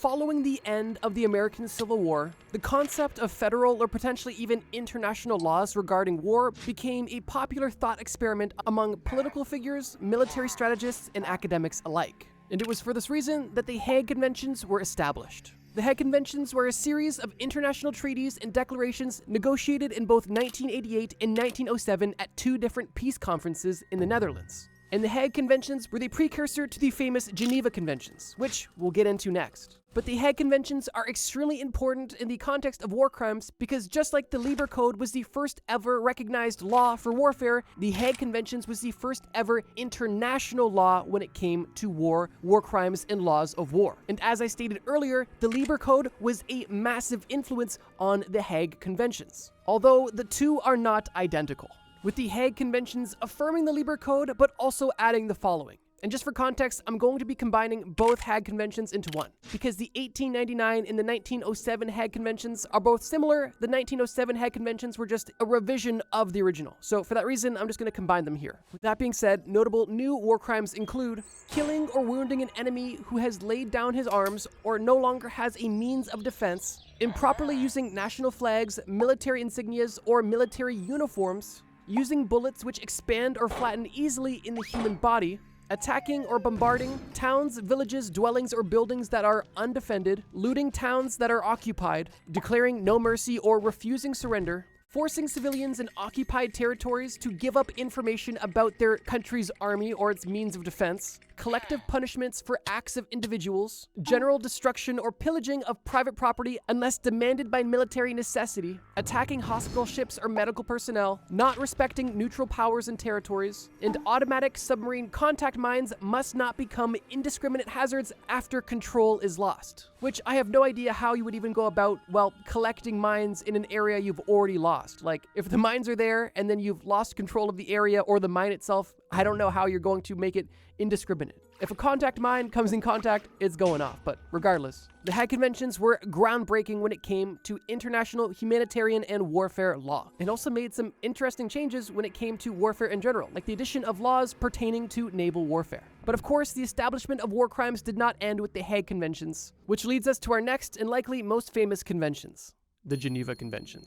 following the end of the American Civil War, the concept of federal or potentially even international laws regarding war became a popular thought experiment among political figures, military strategists, and academics alike. And it was for this reason that the Hague Conventions were established. The Hague Conventions were a series of international treaties and declarations negotiated in both 1988 and 1907 at two different peace conferences in the Netherlands. And the Hague Conventions were the precursor to the famous Geneva Conventions, which we'll get into next. But the Hague Conventions are extremely important in the context of war crimes because just like the Lieber Code was the first ever recognized law for warfare, the Hague Conventions was the first ever international law when it came to war crimes, and laws of war. And as I stated earlier, the Lieber Code was a massive influence on the Hague Conventions, although the two are not identical, with the Hague Conventions affirming the Lieber Code but also adding the following. And just for context, I'm going to be combining both Hague Conventions into one, because the 1899 and the 1907 Hague Conventions are both similar. The 1907 Hague Conventions were just a revision of the original. So for that reason, I'm just going to combine them here. With that being said, notable new war crimes include killing or wounding an enemy who has laid down his arms or no longer has a means of defense, improperly using national flags, military insignias, or military uniforms, using bullets which expand or flatten easily in the human body, attacking or bombarding towns, villages, dwellings, or buildings that are undefended, looting towns that are occupied, declaring no mercy or refusing surrender, forcing civilians in occupied territories to give up information about their country's army or its means of defense, collective punishments for acts of individuals, general destruction or pillaging of private property unless demanded by military necessity, attacking hospital ships or medical personnel, not respecting neutral powers and territories, and automatic submarine contact mines must not become indiscriminate hazards after control is lost. Which I have no idea how you would even go about, well, collecting mines in an area you've already lost. Like, if the mines are there and then you've lost control of the area or the mine itself, I don't know how you're going to make it indiscriminate. If a contact mine comes in contact, it's going off. But regardless, the Hague Conventions were groundbreaking when it came to international humanitarian and warfare law. It also made some interesting changes when it came to warfare in general, like the addition of laws pertaining to naval warfare. But of course, the establishment of war crimes did not end with the Hague Conventions, which leads us to our next and likely most famous conventions, the Geneva Conventions.